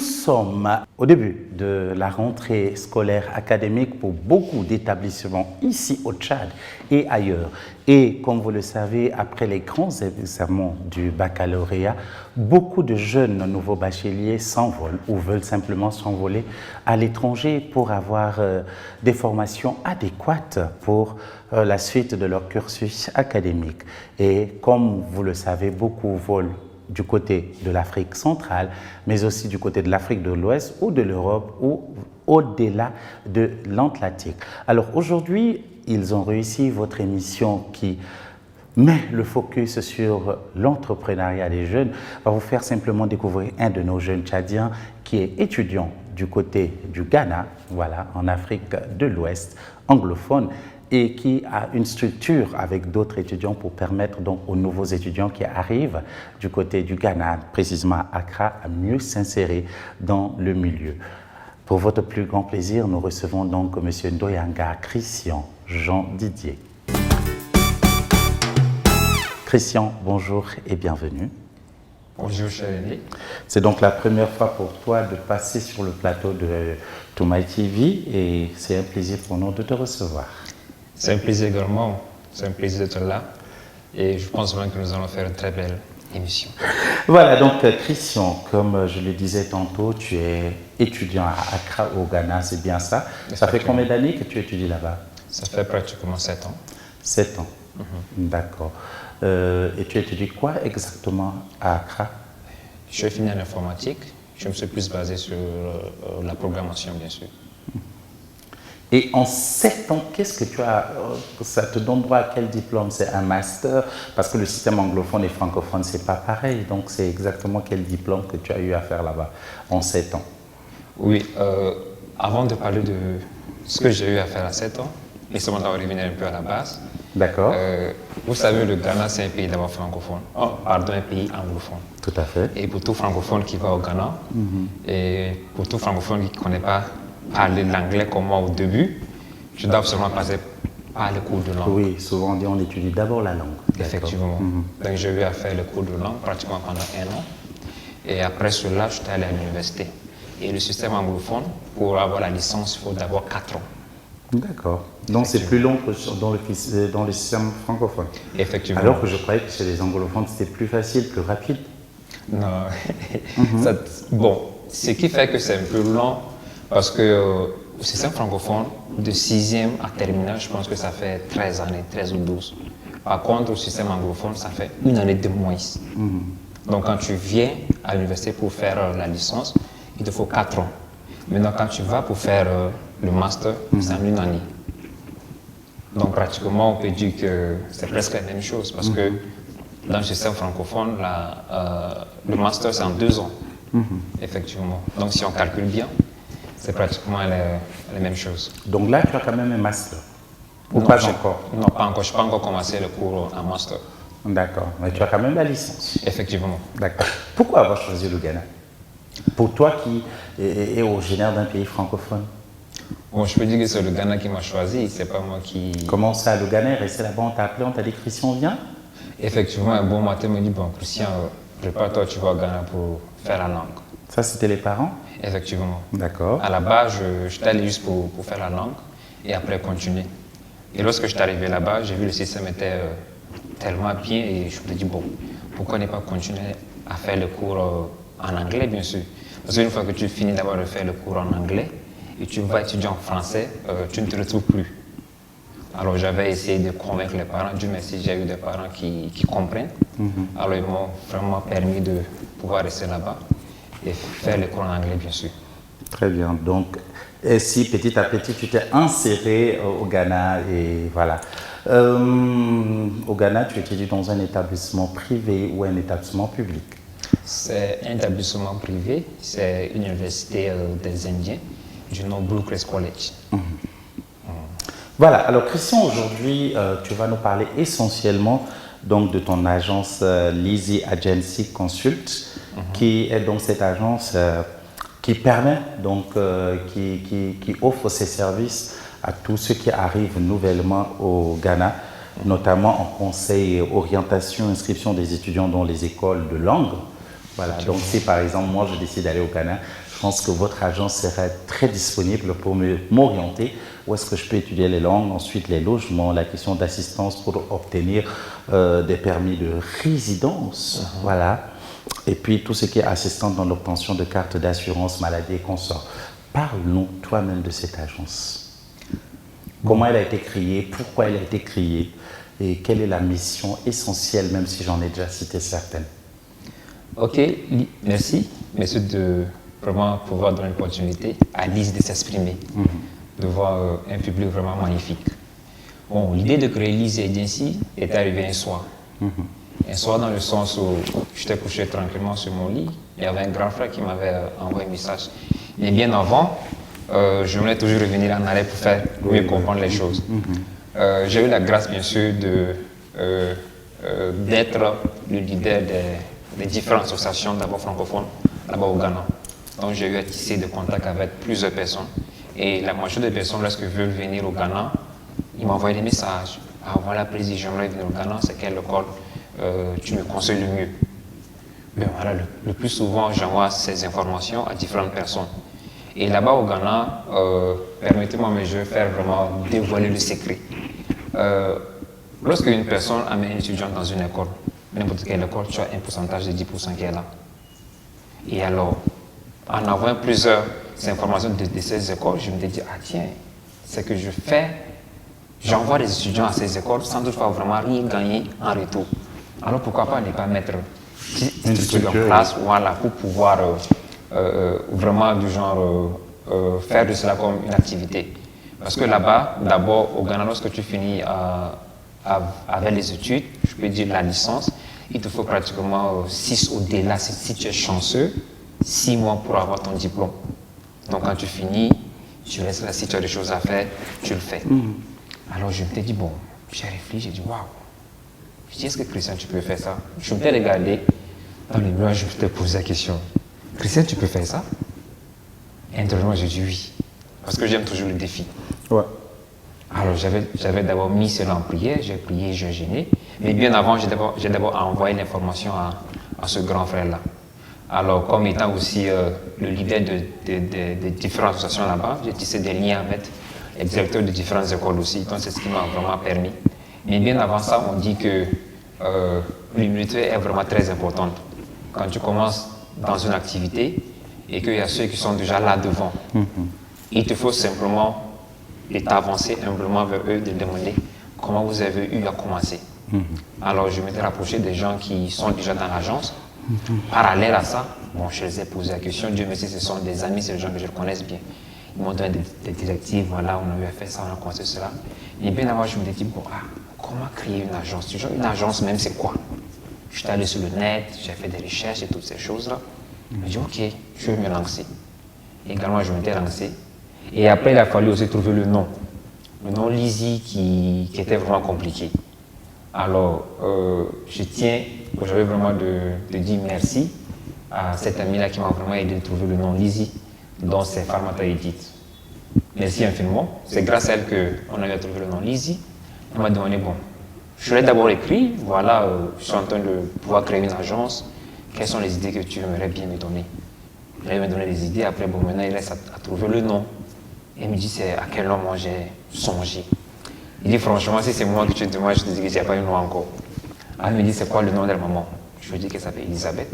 Nous sommes au début de la rentrée scolaire académique pour beaucoup d'établissements ici au Tchad et ailleurs. Et comme vous le savez, après les grands examens du baccalauréat, beaucoup de jeunes nouveaux bacheliers s'envolent ou veulent simplement s'envoler à l'étranger pour avoir des formations adéquates pour la suite de leur cursus académique. Et comme vous le savez, beaucoup volent du côté de l'Afrique centrale, mais aussi du côté de l'Afrique de l'Ouest ou de l'Europe ou au-delà de l'Atlantique. Alors aujourd'hui, ils ont réussi votre émission qui met le focus sur l'entrepreneuriat des jeunes, va vous faire simplement découvrir un de nos jeunes Tchadiens qui est étudiant du côté du Ghana, voilà, en Afrique de l'Ouest, anglophone, et qui a une structure avec d'autres étudiants pour permettre donc aux nouveaux étudiants qui arrivent du côté du Ghana, précisément à Accra, à mieux s'insérer dans le milieu. Pour votre plus grand plaisir, nous recevons donc M. Ndoyanga Christian Jean Didier. Christian, bonjour et bienvenue. Bonjour, cher René. C'est donc la première fois pour toi de passer sur le plateau de Toumaï TV et c'est un plaisir pour nous de te recevoir. C'est un plaisir également, c'est un plaisir d'être là et je pense vraiment que nous allons faire une très belle émission. Voilà, donc Christian, comme je le disais tantôt, tu es étudiant à Accra au Ghana, c'est bien ça. Ça fait combien d'années que tu étudies là-bas? Ça fait pratiquement 7 ans. 7 ans, d'accord. Et tu étudies quoi exactement à Accra? Je suis fini en informatique, je me suis plus basé sur la programmation bien sûr. Et en 7 ans, qu'est-ce que tu as, ça te donne droit à quel diplôme? C'est un master? Parce que le système anglophone et francophone, c'est pas pareil. Donc, c'est exactement quel diplôme que tu as eu à faire là-bas en 7 ans? Oui, avant de parler de ce que j'ai eu à faire à 7 ans, laissez-moi d'abord revenir un peu à la base. D'accord. Vous savez, le Ghana, c'est un pays d'abord francophone. Oh, pardon, un pays anglophone. Tout à fait. Et pour tout francophone qui va au Ghana, et pour tout francophone qui ne connaît pas parler l'anglais comme moi au début, je dois absolument passer par le cours de langue. Oui, souvent on dit on étudie d'abord la langue. Effectivement. Donc j'ai eu à faire le cours de langue pratiquement pendant 1 an. Et après cela, je suis allé à l'université. Et le système anglophone, pour avoir la licence, il faut d'abord 4 ans. D'accord. Donc c'est plus long que dans le système francophone. Effectivement. Alors que je croyais que chez les anglophones c'était plus facile, plus rapide. Non. Bon, ce qui fait que c'est un peu long, parce que au système francophone, de 6e à terminale, je pense que ça fait 13 années, 13 ou 12. Par contre, au système anglophone, ça fait 1 année de moins. Donc quand tu viens à l'université pour faire la licence, il te faut 4 ans. Maintenant, quand tu vas pour faire le master, c'est en 1 année. Donc pratiquement, on peut dire que c'est presque la même chose, parce que dans le système francophone, le master, c'est en 2 ans. Effectivement. Donc si on calcule bien, c'est pratiquement la même chose. Donc là, tu as quand même un master? Ou pas encore? Non, pas encore. Je n'ai pas encore commencé le cours en master. D'accord. Mais tu as quand même la licence? Effectivement. D'accord. Pourquoi avoir choisi le Ghana? Pour toi qui est originaire d'un pays francophone? Bon, je peux dire que c'est le Ghana qui m'a choisi, c'est pas moi qui... Comment ça, le Ghana est resté là-bas, on t'a appelé, on t'a dit Christian, viens? Effectivement, un bon matin me dit, bon Christian, prépare-toi, tu vas au Ghana pour faire la langue. Ça, c'était les parents? Effectivement. D'accord. À la base, j'étais allé juste pour faire la langue et après continuer. Et lorsque je suis arrivé là-bas, j'ai vu le système était tellement bien et je me suis dit, bon, pourquoi ne pas continuer à faire le cours en anglais, bien sûr. Parce qu'une fois que tu finis d'avoir de faire le cours en anglais et tu vas étudier en français, tu ne te retrouves plus. Alors j'avais essayé de convaincre les parents. Dieu merci, j'ai eu des parents qui comprennent. Alors ils m'ont vraiment permis de pouvoir rester là-bas et faire les cours en anglais, bien sûr. Très bien. Donc, si petit à petit, tu t'es inséré au Ghana et voilà. Au Ghana, tu étudies dans un établissement privé ou un établissement public? C'est un établissement privé, c'est l'université des Indiens du nom Blue Crest College. Voilà, alors Christian, aujourd'hui, tu vas nous parler essentiellement donc, de ton agence Lizzy Agency Consult, qui est donc cette agence qui permet, donc, qui offre ses services à tous ceux qui arrivent nouvellement au Ghana, notamment en conseil, orientation, inscription des étudiants dans les écoles de langue. Voilà, donc si par exemple moi je décide d'aller au Ghana, je pense que votre agence serait très disponible pour m'orienter. Où est-ce que je peux étudier les langues, ensuite les logements, la question d'assistance pour obtenir des permis de résidence. Voilà. Et puis tout ce qui est assistance dans l'obtention de cartes d'assurance maladie et consorts. Parle-nous toi-même de cette agence. Comment elle a été créée, pourquoi elle a été créée et quelle est la mission essentielle, même si j'en ai déjà cité certaines. Ok, merci. Merci de vraiment pouvoir donner l'opportunité à Lise de s'exprimer, de voir un public vraiment magnifique. Bon, l'idée de créer Lise Agency est arrivée un soir. Un soir dans le sens où j'étais couché tranquillement sur mon lit, il y avait un grand frère qui m'avait envoyé un message. Mais bien avant, je voulais toujours revenir en arrière pour faire mieux comprendre les choses. J'ai eu la grâce, bien sûr, d'être le leader des différentes associations d'abord francophones là-bas au Ghana. Donc j'ai eu à tisser des contacts avec plusieurs personnes. Et la majorité des personnes, lorsqu'elles veulent venir au Ghana, ils m'envoient des messages. Ah voilà, président, j'aimerais venir au Ghana, c'est quelle école tu me conseilles le mieux? Ben voilà, le plus souvent, j'envoie ces informations à différentes personnes. Et là-bas au Ghana, permettez-moi, mais je vais faire vraiment dévoiler le secret. Lorsque une personne amène un étudiant dans une école, n'importe quelle école, tu as un pourcentage de 10% qui est là. Et alors, en envoyant plusieurs informations de ces écoles, je me dis, ah tiens, c'est que je fais, j'envoie des étudiants à ces écoles sans toutefois vraiment rien gagner en retour. Alors pourquoi pas ne pas mettre une structure en place, voilà, pour pouvoir vraiment du genre faire de cela comme une activité. Parce que là-bas, d'abord au Ghana, lorsque tu finis avec les études, je peux dire la licence, il te faut pratiquement 6 au-delà, si tu es chanceux, 6 mois pour avoir ton diplôme. Donc quand tu finis, tu restes là, si tu as des choses à faire, tu le fais. Alors je me suis dit, bon, j'ai réfléchi, j'ai dit, waouh. Je dis, est-ce que Christian, tu peux faire ça? Je me suis regardé dans les nuages, je me suis posé la question, Christian, tu peux faire ça? Intérieurement, j'ai dit oui, parce que j'aime toujours le défi. Ouais. Alors j'avais d'abord mis cela en prière, j'ai prié, j'ai gêné, mais bien avant, j'ai d'abord envoyé l'information à ce grand frère-là. Alors, comme étant aussi le leader de différentes associations là-bas, j'ai tissé des liens avec les directeurs de différentes écoles aussi, donc c'est ce qui m'a vraiment permis. Mais bien avant ça, on dit que l'humilité est vraiment très importante. Quand tu commences dans une activité et qu'il y a ceux qui sont déjà là devant, il te faut simplement t'avancer humblement vers eux, de demander comment vous avez eu à commencer. Alors, je m'étais rapproché des gens qui sont déjà dans l'agence. Parallèle à ça, bon, je les ai posé la question. Dieu merci, ce sont des amis, c'est des gens que je connais bien. Ils m'ont donné des directives, voilà, on a eu à faire ça, on a commencé cela. Et bien avant, je me suis dit, bon, comment créer une agence? Une agence même, c'est quoi? Je suis allé sur le net, j'ai fait des recherches et toutes ces choses-là. Je me suis dit, ok, je vais me lancer. Et également, je m'étais lancé. Et après, il a fallu aussi trouver le nom. Le nom Lizzy qui était vraiment compliqué. Alors, je tiens aujourd'hui vraiment de dire merci à cet ami-là qui m'a vraiment aidé à trouver le nom Lizzy, dont c'est Farmata Edith. Merci infiniment. C'est grâce à elle qu'on a eu à trouver le nom Lizzy. Elle m'a demandé, bon, je l'ai d'abord écrit, voilà, je suis en train de pouvoir créer une agence. Quelles sont les idées que tu aimerais bien me donner? Elle m'a donné des idées, après, bon, maintenant il reste à trouver le nom. Et elle me dit, c'est à quel nom moi j'ai songé. Il dit, franchement, si c'est moi que tu te demandes, je te dis que je n'ai pas eu nom encore. Elle me dit, c'est quoi le nom de la maman? Je lui dis qu'elle s'appelle Elisabeth.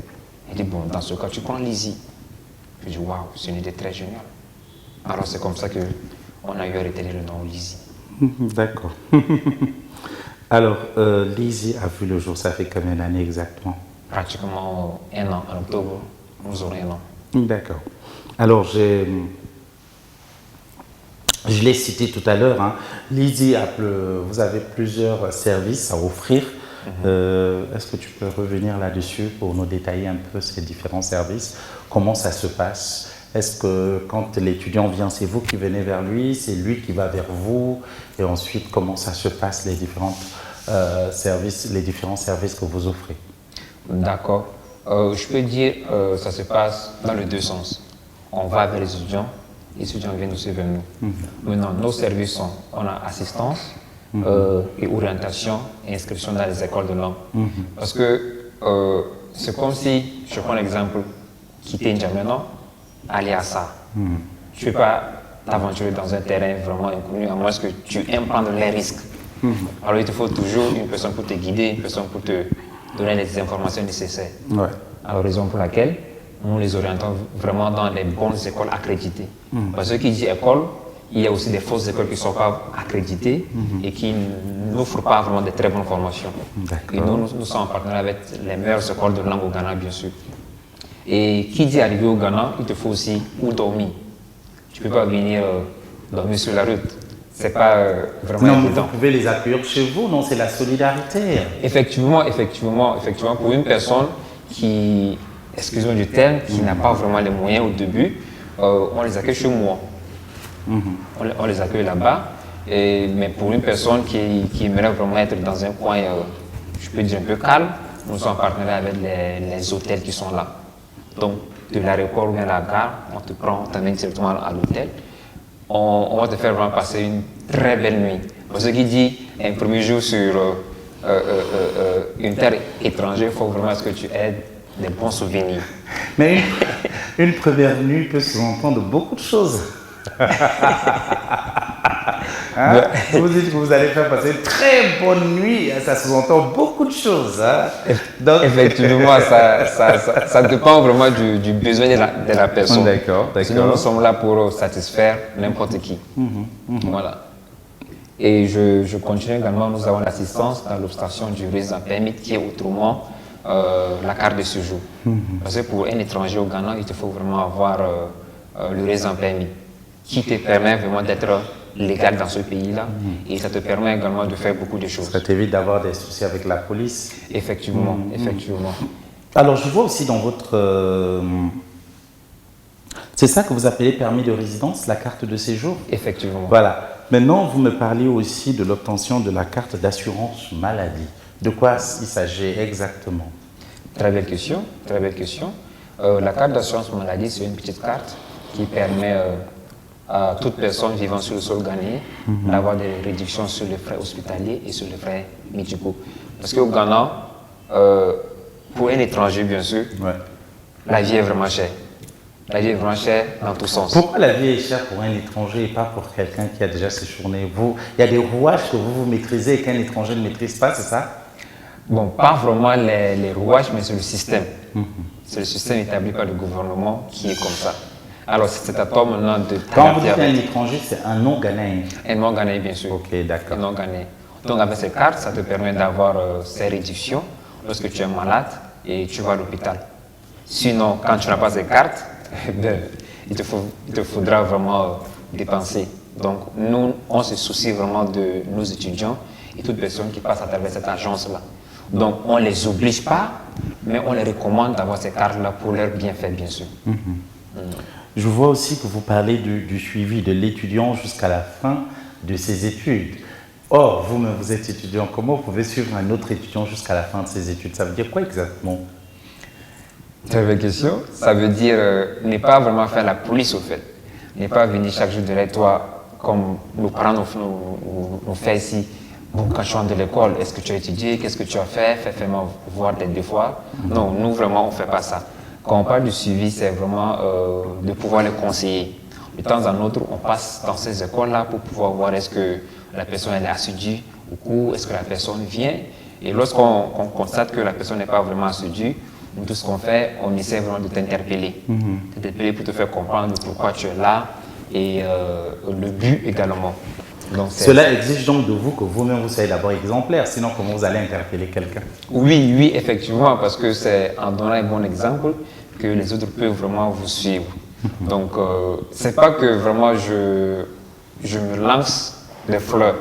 Elle dit, bon, dans ce cas, tu prends Lizzy. Je dis, waouh, c'est une idée très géniale. Alors, c'est comme ça qu'on a eu à retenir le nom Lizzy. D'accord. Alors, Lizzy a vu le jour, ça fait combien d'années exactement? Pratiquement 1 an, en octobre, nous aurons 1 an. D'accord. Alors, je l'ai cité tout à l'heure, hein. Lizzy, vous avez plusieurs services à offrir. Est-ce que tu peux revenir là-dessus pour nous détailler un peu ces différents services? Comment ça se passe? Est-ce que quand l'étudiant vient, c'est vous qui venez vers lui, c'est lui qui va vers vous? Et ensuite, comment ça se passe, les différents services que vous offrez? D'accord. Je peux dire ça se passe dans les deux sens. On va vers les étudiants viennent aussi vers nous. Maintenant, nos services sont, on a assistance et orientation et inscription dans les écoles de langue. Parce que c'est comme si, je prends l'exemple, quitter N'Djamena, aller à ça. Tu ne peux pas t'aventurer dans un terrain vraiment inconnu, à moins que tu aimes prendre les risques. Alors il te faut toujours une personne pour te guider, une personne pour te donner les informations nécessaires. Ouais. Alors raison pour laquelle nous les orientons vraiment dans les bonnes écoles accréditées. Parce que qui dit école, il y a aussi des fausses écoles qui ne sont pas accréditées et qui n'offrent pas vraiment de très bonnes formations. Et nous sommes en partenariat avec les meilleures écoles de langue au Ghana, bien sûr. Et qui dit arriver au Ghana, il te faut aussi où dormir. Tu ne peux pas venir dormir sur la route. C'est pas vraiment Non, mais évident. vous pouvez les accueillir chez vous, non? C'est la solidarité. Effectivement, pour une personne qui, excusez-moi du terme, qui n'a pas vraiment les moyens au début, on les accueille chez moi. On les accueille là-bas. Mais pour une personne qui aimerait vraiment être dans un coin, je peux dire un peu calme, nous sommes en partenariat avec les hôtels qui sont là. Donc, de l'aéroport ou bien la gare, on te prend, on t'amène directement à l'hôtel. On va te faire vraiment passer une très belle nuit. Pour ce qui dit un premier jour sur une terre étrangère, il faut vraiment que tu aies des bons souvenirs. Mais une première nuit peut sous-entendre beaucoup de choses. Hein? Vous dites que vous allez faire passer une très bonne nuit, ça sous-entend beaucoup de choses. Hein? Donc... Effectivement, ça dépend vraiment du besoin de la personne. D'accord. Sinon, nous sommes là pour satisfaire n'importe qui. Voilà. Et je continue également, nous avons l'assistance dans l'obtention du résident permis qui est autrement la carte de séjour. Parce que pour un étranger au Ghana, il te faut vraiment avoir le résident permis qui te permet vraiment d'être légal dans ce pays-là et ça te permet également de faire beaucoup de choses. Ça t'évite d'avoir des soucis avec la police. Effectivement. Alors je vois aussi dans votre... c'est ça que vous appelez permis de résidence, la carte de séjour? Effectivement. Voilà. Maintenant, vous me parlez aussi de l'obtention de la carte d'assurance maladie. De quoi il s'agit exactement? Très belle question. La carte d'assurance maladie, c'est une petite carte qui permet à toute personne vivant sur le sol ghanéen d'avoir des réductions sur les frais hospitaliers et sur les frais médicaux. Parce qu'au Ghana, pour un étranger, bien sûr, la vie est vraiment chère. La vie est vraiment chère dans tous sens. Pourquoi la vie est chère pour un étranger et pas pour quelqu'un qui a déjà séjourné? Il y a des rouages que vous maîtrisez et qu'un étranger ne maîtrise pas, c'est ça? Bon, pas vraiment les rouages, mais c'est le système. C'est le système établi par le gouvernement qui est comme ça. Alors, c'est à toi maintenant de t'adapter. Quand vous dites un étranger, c'est un non-ghanéen? Un non-ghanéen, bien sûr. Ok, d'accord. Un non-ghanéen. Donc, avec cette carte, ça te permet d'avoir ces réductions lorsque tu es malade et tu vas à l'hôpital. Sinon, quand tu n'as pas ces cartes, il te faudra vraiment dépenser. Donc, nous, on se soucie vraiment de nos étudiants et toutes personnes qui passent à travers cette agence-là. Donc, on ne les oblige pas, mais on les recommande d'avoir ces cartes-là pour leur bienfait, bien sûr. Je vois aussi que vous parlez du suivi de l'étudiant jusqu'à la fin de ses études. Or, vous-même, vous êtes étudiant. Comment vous pouvez suivre un autre étudiant jusqu'à la fin de ses études? Ça veut dire quoi exactement? Très belle question. Ça veut dire ne pas vraiment faire la police au fait. Ne pas venir chaque jour derrière toi, comme nos parents nous font ici. Bon, quand je rentre de l'école, est-ce que tu as étudié? Qu'est-ce que tu as fait? Fais-moi voir tes devoirs. Non, nous vraiment, on ne fait pas ça. Quand on parle du suivi, c'est vraiment de pouvoir les conseiller. De temps en autre, on passe dans ces écoles-là pour pouvoir voir est-ce que la personne elle est assidue au cours, est-ce que la personne vient. Et lorsqu'on constate que la personne n'est pas vraiment assidue, tout ce qu'on fait, on essaie vraiment de t'interpeller. T'interpeller pour te faire comprendre pourquoi tu es là et le but également. Donc, cela exige donc de vous que vous-même vous soyez d'abord exemplaire, sinon comment vous allez interpeller quelqu'un? Oui, effectivement, parce que c'est en donnant un bon exemple que les autres peuvent vraiment vous suivre. Donc, c'est pas que vraiment je me lance des fleurs,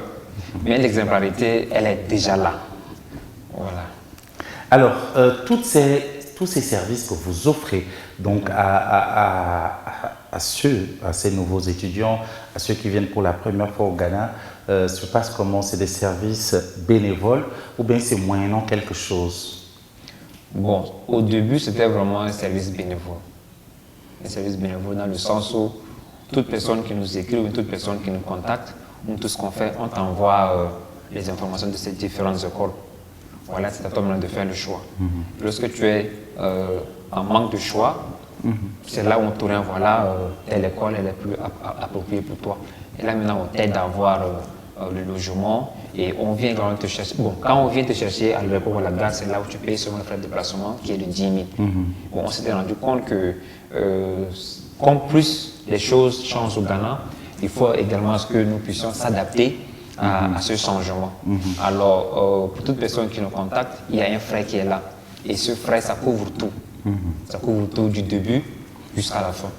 mais l'exemplarité, elle est déjà là. Voilà. Alors, tous ces services que vous offrez donc à ces nouveaux étudiants, à ceux qui viennent pour la première fois au Ghana, se passe comment? C'est des services bénévoles ou bien c'est moyennant quelque chose? Bon, au début, c'était vraiment un service bénévole. Un service bénévole dans le sens où toute personne qui nous écrit ou toute personne qui nous contacte, nous, tout ce qu'on fait, on t'envoie les informations de ces différentes écoles. Voilà, c'est à toi maintenant de faire le choix. Lorsque tu es en manque de choix, C'est là où on t'oriente, voilà, telle école elle est plus appropriée pour toi. Et là maintenant on t'aide à avoir le logement et on vient également te chercher. Bon, quand on vient te chercher à l'aéroport ou à la gare, c'est là où tu payes selon le frais de déplacement qui est de 10 000. Bon, on s'était rendu compte que comme plus les choses changent au Ghana, il faut également que nous puissions s'adapter à ce changement. Alors, pour toute personne qui nous contacte, il y a un frais qui est là. Et ce frais, ça couvre tout. Ça couvre tout du début jusqu'à la fin.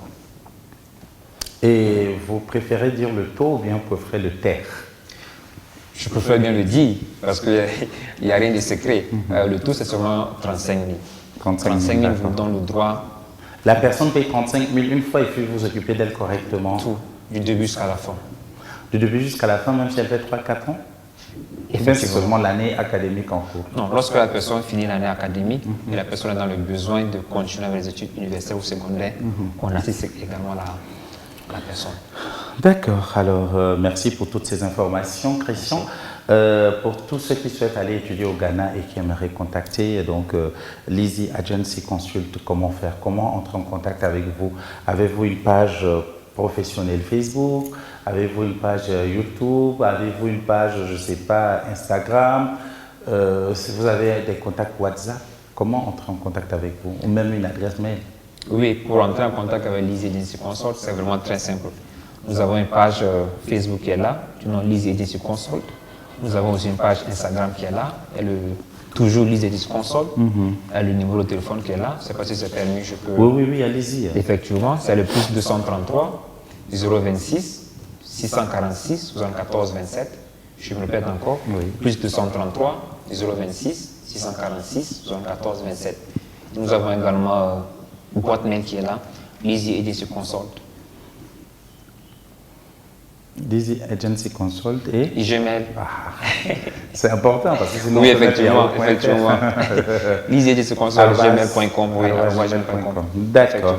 Et vous préférez dire le taux ou bien vous préférez le taire? Je préfère bien le dire parce qu'il n'y a rien de secret. Le taux, c'est seulement 35 000. 35 000 vous donne le droit. La personne paye 35 000 une fois et puis vous occupez d'elle correctement. Tout, du début jusqu'à la fin. Du début jusqu'à la fin, même si elle fait 3-4 ans? Et c'est seulement l'année académique en cours? Non, lorsque la personne finit l'année académique et la personne est dans le besoin de continuer avec les études universitaires ou secondaires, on assiste également la personne. D'accord, alors merci pour toutes ces informations, Christian. Pour tous ceux qui souhaitent aller étudier au Ghana et qui aimeraient contacter donc l'Easy Agency Consult, comment faire, comment entrer en contact avec vous? Avez-vous une page professionnelle Facebook? Avez-vous une page YouTube? Avez-vous une page, je ne sais pas, Instagram? Si vous avez des contacts WhatsApp, comment entrer en contact avec vous? Ou même une adresse mail? Oui, pour entrer en contact avec l'Easy Agency Consult, c'est vraiment très simple. Nous avons une page Facebook qui est là, du nom l'Easy Agency Consult. Nous avons aussi une page Instagram qui est là, toujours l'Easy Agency Consult. Le numéro de téléphone qui est là, je ne sais pas si c'est permis, je peux... Oui, allez-y. Effectivement, c'est le plus 233 026 646 74 27. Je me répète encore, plus 233 026 646 74 27. Nous avons également une boîte mail qui est là, l'Easy Agency Consult. L'Easy Agency Consult et Gmail. C'est important parce que sinon... Oui, effectivement. L'Easy Agency Consult, gmail.com. Oui, gmail.com. D'accord.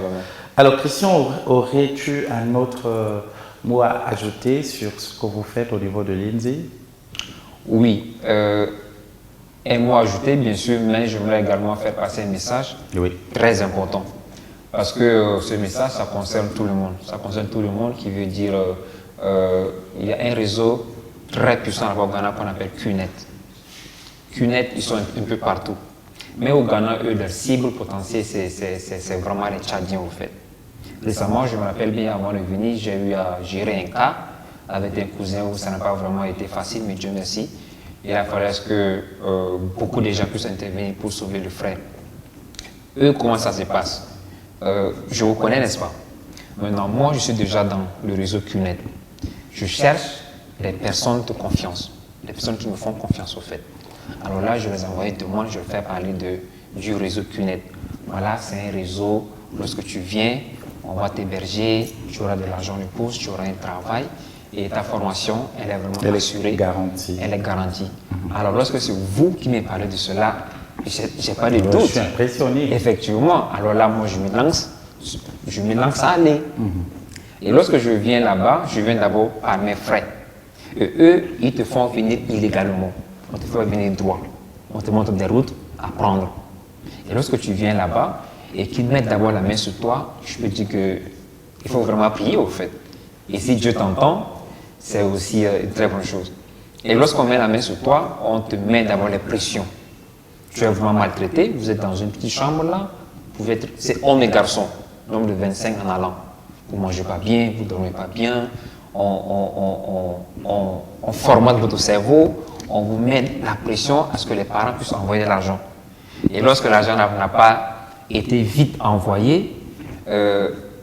Alors, Christian, aurais-tu un autre mot à ajouter sur ce que vous faites au niveau de l'INSEE? Oui. Un mot à ajouter, bien sûr, mais j'aimerais également faire passer un message très important. Parce que ce message, ça concerne tout le monde. Ça concerne tout le monde qui veut dire... il y a un réseau très puissant au Ghana qu'on appelle QNet. QNet, ils sont un peu partout. Mais au Ghana, eux, leur cible potentielle, c'est vraiment les Tchadiens, au fait. Récemment, je me rappelle bien, avant de venir, j'ai eu à gérer un cas avec un cousin où ça n'a pas vraiment été facile, mais Dieu merci. Il a fallu que beaucoup de gens puissent intervenir pour sauver le frère. Eux, comment ça se passe? Je vous connais, n'est-ce pas? Maintenant, moi, je suis déjà dans le réseau QNet. Je cherche des personnes de confiance, des personnes qui me font confiance au fait. Alors là, je les envoie de moi, je vais faire parler du réseau QNet. Voilà, c'est un réseau, lorsque tu viens, on va t'héberger, tu auras de l'argent de poche, tu auras un travail et ta formation, elle est vraiment assurée. Elle est garantie. Alors lorsque c'est vous qui me parlez de cela, je n'ai pas de doute. Je suis impressionné. Effectivement, alors là, moi, je me lance à aller. Et lorsque je viens là-bas, je viens d'abord par mes frais. Et eux, ils te font venir illégalement. On te fait venir droit. On te montre des routes à prendre. Et lorsque tu viens là-bas et qu'ils mettent d'abord la main sur toi, je peux dire qu'il faut vraiment prier au fait. Et si Dieu t'entend, c'est aussi une très bonne chose. Et lorsqu'on met la main sur toi, on te met d'abord les pressions. Tu es vraiment maltraité, vous êtes dans une petite chambre là, c'est homme et garçon, nombre de 25 en allant. Vous ne mangez pas bien, vous ne dormez pas bien, on formate votre cerveau, on vous met la pression à ce que les parents puissent envoyer de l'argent. Et lorsque l'argent n'a pas été vite envoyé,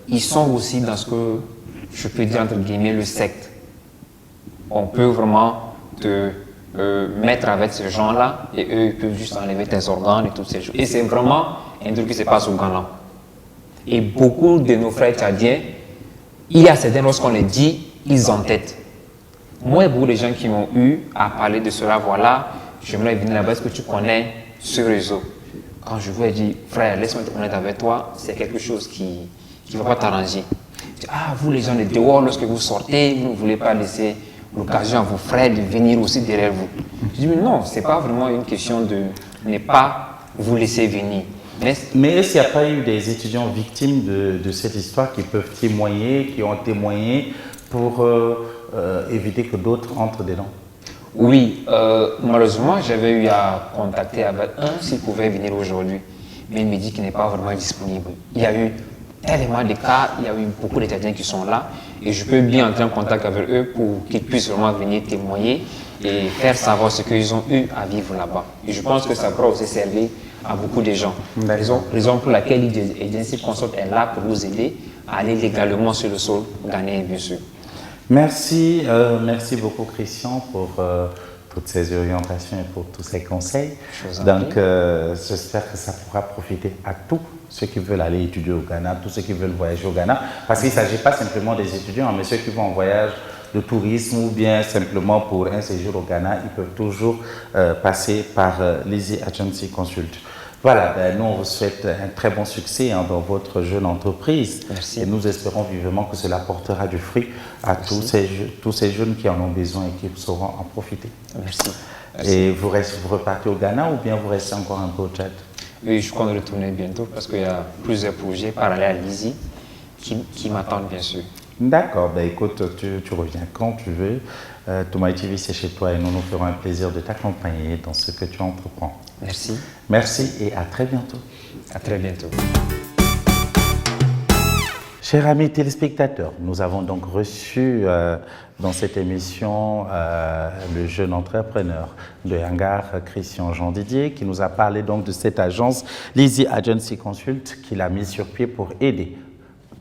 ils sont aussi dans ce que je peux dire entre guillemets le secte. On peut vraiment te mettre avec ces gens-là et eux ils peuvent juste enlever tes organes et toutes ces choses. Et c'est vraiment un truc qui se passe au Ghana. Et beaucoup de nos frères tchadiens, il y a certains, lorsqu'on les dit, ils entêtent. Moi, beaucoup de gens qui m'ont eu à parler de cela, voilà, j'aimerais venir là-bas, est-ce que tu connais ce réseau? Quand je vous ai dit, frère, laisse-moi être honnête avec toi, c'est quelque chose qui ne va pas t'arranger. Ah, vous les gens de dehors, lorsque vous sortez, vous ne voulez pas laisser l'occasion à vos frères de venir aussi derrière vous. Je dis, mais non, ce n'est pas vraiment une question de ne pas vous laisser venir. Mais est-ce qu'il n'y a pas eu des étudiants victimes de cette histoire qui peuvent témoigner, qui ont témoigné pour éviter que d'autres entrent dedans? Oui, malheureusement, j'avais eu à contacter avec un s'il pouvait venir aujourd'hui, mais il me dit qu'il n'est pas vraiment disponible. Il y a eu tellement de cas, il y a eu beaucoup d'étudiants qui sont là, et je peux bien entrer en contact avec eux pour qu'ils puissent vraiment venir témoigner et faire savoir ce qu'ils ont eu à vivre là-bas. Et je pense que ça pourra aussi servir à beaucoup de gens. Raison pour laquelle l'Agency Consult est là pour nous aider à aller légalement sur le sol ghanéen, bien sûr. Merci, merci beaucoup Christian pour toutes ces orientations et pour tous ces conseils. Donc j'espère que ça pourra profiter à tous ceux qui veulent aller étudier au Ghana, tous ceux qui veulent voyager au Ghana, parce qu'il ne s'agit pas simplement des étudiants, mais ceux qui vont en voyage de tourisme ou bien simplement pour un séjour au Ghana, ils peuvent toujours passer par l'Easy Agency Consult. Voilà, nous on vous souhaite un très bon succès dans votre jeune entreprise. Merci. Et nous espérons vivement que cela portera du fruit à tous ces jeunes qui en ont besoin et qui sauront en profiter. Merci. Et vous repartez au Ghana ou bien vous restez encore un peu au Tchad? Oui, je compte retourner bientôt parce qu'il y a plusieurs projets parallèles à l'ISI qui m'attendent, bien sûr. D'accord, écoute, tu reviens quand tu veux. Toumaï TV, c'est chez toi et nous nous ferons un plaisir de t'accompagner dans ce que tu entreprends. Merci. Merci et à très bientôt. À très bientôt. Chers amis téléspectateurs, nous avons donc reçu dans cette émission le jeune entrepreneur de Hangar, Christian Jean Didier, qui nous a parlé donc de cette agence, l'Easy Agency Consult, qu'il a mis sur pied pour aider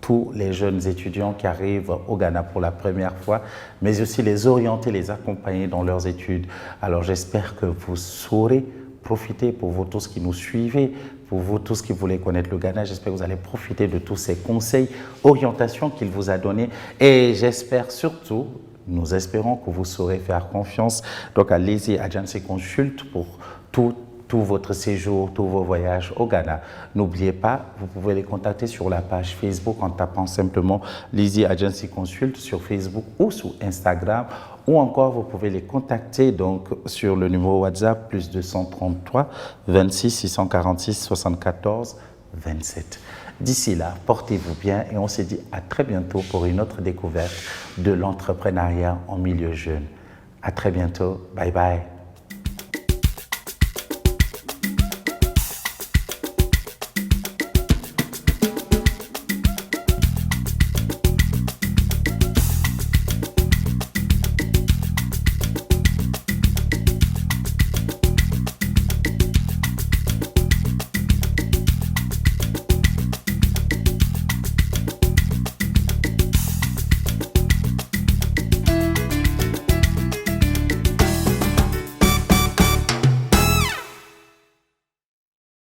tous les jeunes étudiants qui arrivent au Ghana pour la première fois, mais aussi les orienter, les accompagner dans leurs études. Alors j'espère que vous saurez profiter, pour vous tous qui nous suivez, pour vous tous qui voulez connaître le Ghana, j'espère que vous allez profiter de tous ces conseils, orientations qu'il vous a donnés. Et j'espère surtout, nous espérons que vous saurez faire confiance donc à l'Easy Agency Consult pour tout votre séjour, tous vos voyages au Ghana. N'oubliez pas, vous pouvez les contacter sur la page Facebook en tapant simplement l'Easy Agency Consult sur Facebook ou sur Instagram, ou encore vous pouvez les contacter donc sur le numéro WhatsApp plus 233 26 646 74 27. D'ici là, portez-vous bien et on se dit à très bientôt pour une autre découverte de l'entrepreneuriat en milieu jeune. À très bientôt. Bye bye.